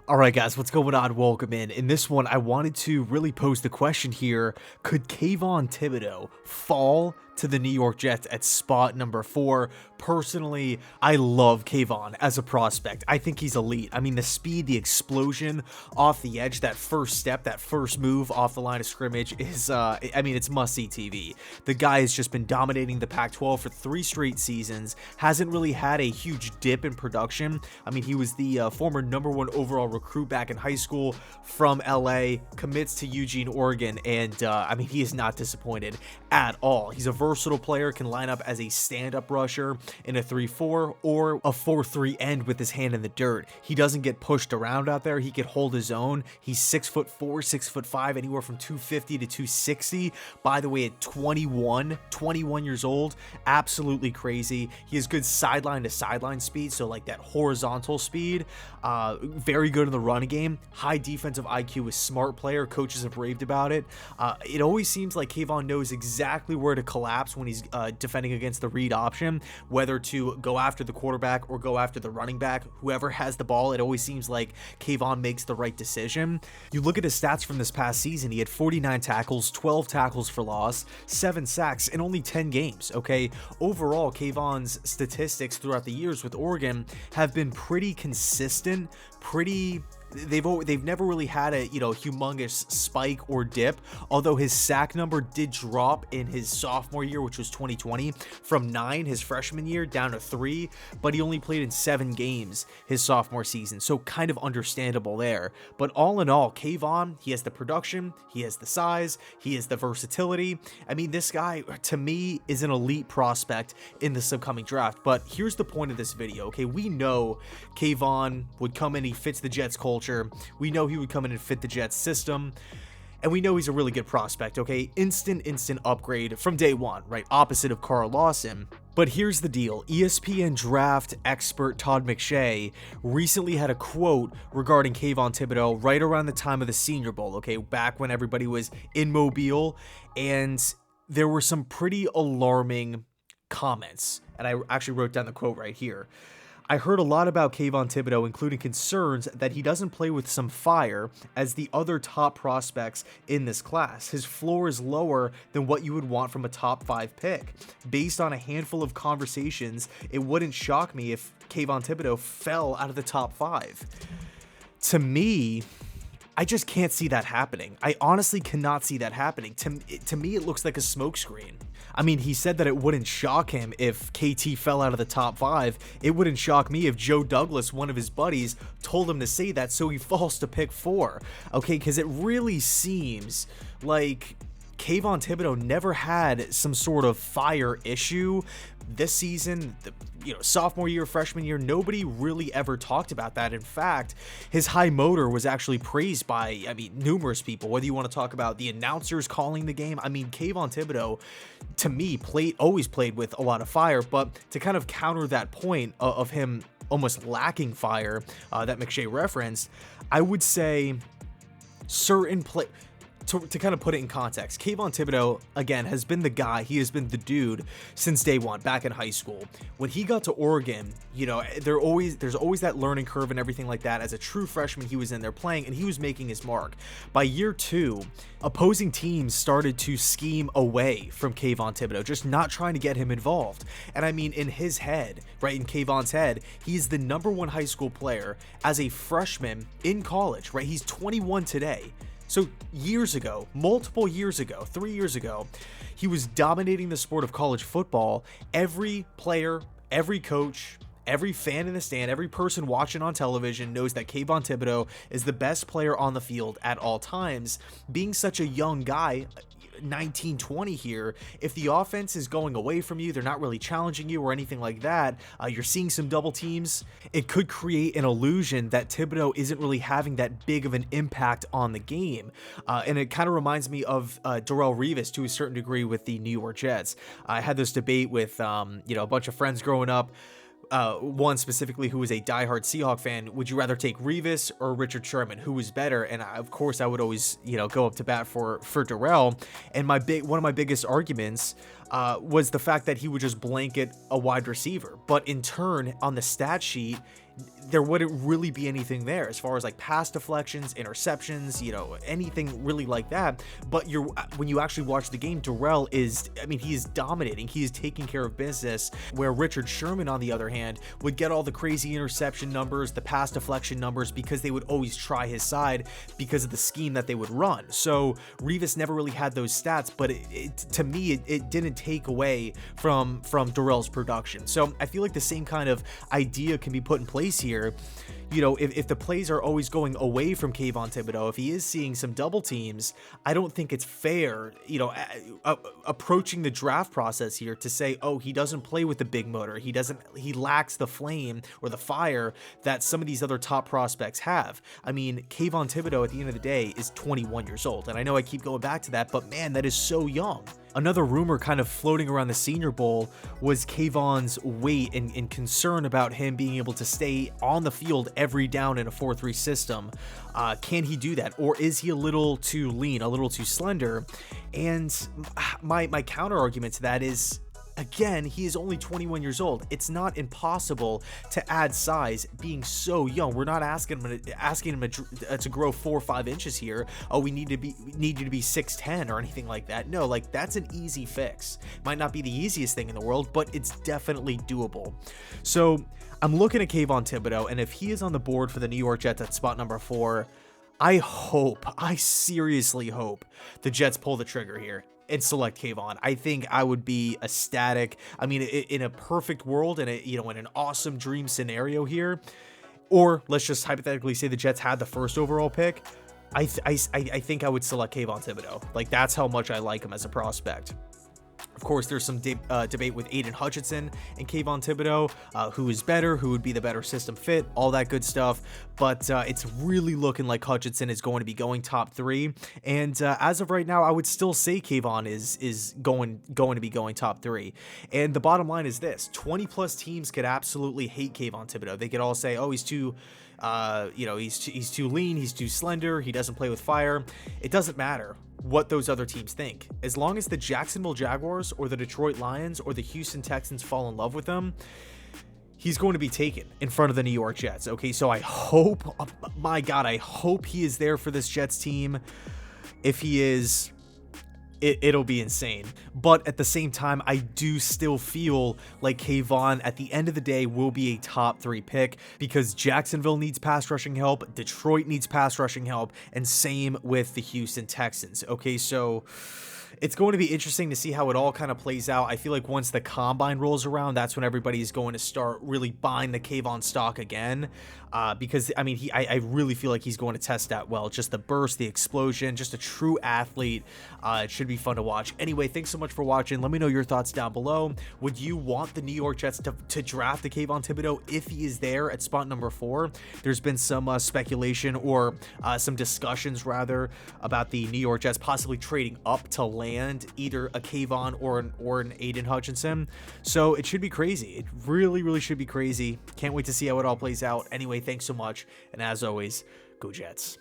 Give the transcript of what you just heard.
All right, guys, what's going on? Welcome in. In this one, I wanted to really pose the question here. Could Kayvon Thibodeaux fall to the New York Jets at spot number 4? Personally, I love Kayvon as a prospect. I think he's elite. I mean, the speed, the explosion off the edge, that first step, that first move off the line of scrimmage is, it's must-see TV. The guy has just been dominating the Pac-12 for 3 straight seasons, hasn't really had a huge dip in production. I mean, he was the former #1 overall recruit back in high school from LA, commits to Eugene, Oregon, and he is not disappointed at all. He's a versatile player, can line up as a stand-up rusher in a 3-4 or a 4-3 end with his hand in the dirt. He doesn't get pushed around out there. He can hold his own. He's 6'4", 6'5", anywhere from 250 to 260. By the way, at 21 years old, absolutely crazy. He has good sideline to sideline speed, so like that horizontal speed. Very good in the run game. High defensive IQ, a smart player. Coaches have raved about it. It always seems like Kayvon knows exactly where to collapse when he's defending against the read option, whether to go after the quarterback or go after the running back. Whoever has the ball, it always seems like Kayvon makes the right decision. You look at his stats from this past season, he had 49 tackles, 12 tackles for loss, 7 sacks in only 10 games, okay? Overall, Kayvon's statistics throughout the years with Oregon have been pretty consistent, they've never really had a humongous spike or dip, although his sack number did drop in his sophomore year, which was 2020, from 9 his freshman year down to 3, but he only played in 7 games his sophomore season, so kind of understandable there. But all in all, Kayvon, he has the production, he has the size, he has the versatility. I mean, this guy to me is an elite prospect in this upcoming draft. But here's the point of this video, okay? We know Kayvon would come in, he fits the Jets culture. We know he would come in and fit the Jets system. And we know he's a really good prospect, okay? Instant upgrade from day one, right? Opposite of Carl Lawson. But here's the deal. ESPN draft expert Todd McShay recently had a quote regarding Kayvon Thibodeaux right around the time of the Senior Bowl, okay? Back when everybody was in Mobile. And there were some pretty alarming comments. And I actually wrote down the quote right here. I heard a lot about Kayvon Thibodeaux, including concerns that he doesn't play with some fire as the other top prospects in this class. His floor is lower than what you would want from a top 5 pick. Based on a handful of conversations, it wouldn't shock me if Kayvon Thibodeaux fell out of the top 5. To me, I just can't see that happening. I honestly cannot see that happening. To me, it looks like a smokescreen. I mean, he said that it wouldn't shock him if KT fell out of the top 5. It wouldn't shock me if Joe Douglas, one of his buddies, told him to say that so he falls to pick 4. Okay, because it really seems like Kayvon Thibodeaux never had some sort of fire issue. This season, sophomore year, freshman year, nobody really ever talked about that. In fact, his high motor was actually praised by, numerous people, whether you want to talk about the announcers calling the game. I mean, Kayvon Thibodeaux, to me, always played with a lot of fire, but to kind of counter that point of him almost lacking fire that McShay referenced, I would say certain to kind of put it in context, Kayvon Thibodeaux, again, has been the guy, he has been the dude since day one, back in high school. When he got to Oregon, there's always that learning curve and everything like that. As a true freshman, he was in there playing, and he was making his mark. By year 2, opposing teams started to scheme away from Kayvon Thibodeaux, just not trying to get him involved. And I mean, in his head, right, in Kayvon's head, he's the #1 high school player as a freshman in college, right? He's 21 today. So years ago, multiple years ago, 3 years ago, he was dominating the sport of college football. Every player, every coach, every fan in the stand, every person watching on television knows that Kayvon Thibodeaux is the best player on the field at all times. Being such a young guy, 19, 20 here, if the offense is going away from you, they're not really challenging you or anything like that, you're seeing some double teams, it could create an illusion that Thibodeaux isn't really having that big of an impact on the game. And it kind of reminds me of Darrelle Revis to a certain degree with the New York Jets. I had this debate with a bunch of friends growing up. One specifically who was a diehard Seahawk fan. Would you rather take Revis or Richard Sherman? Who was better? And of course, I would always, go up to bat for Darrelle. And one of my biggest arguments was the fact that he would just blanket a wide receiver. But in turn, on the stat sheet, there wouldn't really be anything there as far as like pass deflections, interceptions, anything really like that. But when you actually watch the game, Darrell is, he is dominating. He is taking care of business, where Richard Sherman, on the other hand, would get all the crazy interception numbers, the pass deflection numbers, because they would always try his side because of the scheme that they would run. So Revis never really had those stats, but to me, it didn't take away from Darrell's production. So I feel like the same kind of idea can be put in place here. If the plays are always going away from Kayvon Thibodeaux, if he is seeing some double teams, I don't think it's fair, approaching the draft process here to say, oh, he doesn't play with the big motor. He lacks the flame or the fire that some of these other top prospects have. Kayvon Thibodeaux, at the end of the day, is 21 years old. And I know I keep going back to that, but man, that is so young. Another rumor kind of floating around the Senior Bowl was Kayvon's weight and concern about him being able to stay on the field every down in a 4-3 system. Can he do that? Or is he a little too lean, a little too slender? And my counter argument to that is, again, he is only 21 years old. It's not impossible to add size being so young. We're not asking him to grow 4 or 5 inches here. Oh, we need you to be 6'10" or anything like that. No, like, that's an easy fix. Might not be the easiest thing in the world, but it's definitely doable. So I'm looking at Kayvon Thibodeaux, and if he is on the board for the New York Jets at spot number 4, I seriously hope the Jets pull the trigger here and select Kayvon. I think I would be ecstatic. In a perfect world, in an awesome dream scenario here, or let's just hypothetically say the Jets had the first overall pick, I think I would select Kayvon Thibodeaux. Like, that's how much I like him as a prospect. Of course, there's some debate with Aiden Hutchinson and Kayvon Thibodeaux, who is better, who would be the better system fit, all that good stuff. But it's really looking like Hutchinson is going to be going top 3. And as of right now, I would still say Kayvon is going to be going top 3. And the bottom line is this: 20 plus teams could absolutely hate Kayvon Thibodeaux. They could all say, oh, he's too he's too lean, he's too slender, he doesn't play with fire. It doesn't matter what those other teams think. As long as the Jacksonville Jaguars or the Detroit Lions or the Houston Texans fall in love with him, he's going to be taken in front of the New York Jets. Okay, so I hope, oh my God, I hope he is there for this Jets team. If he is, it'll be insane. But at the same time, I do still feel like Kayvon, at the end of the day, will be a top 3 pick, because Jacksonville needs pass rushing help, Detroit needs pass rushing help, and same with the Houston Texans. Okay, so it's going to be interesting to see how it all kind of plays out. I feel like once the combine rolls around, that's when everybody's going to start really buying the Kayvon stock again. Because I really feel like he's going to test that well. Just the burst, the explosion, just a true athlete. It should be fun to watch. Anyway, thanks so much for watching. Let me know your thoughts down below. Would you want the New York Jets to draft the Kayvon Thibodeaux if he is there at spot number 4? There's been some speculation, or some discussions rather, about the New York Jets possibly trading up to land either a Kayvon or an Aiden Hutchinson. So it should be crazy. It really should be crazy. Can't wait to see how it all plays out. Anyway, thanks so much, and as always, go Jets.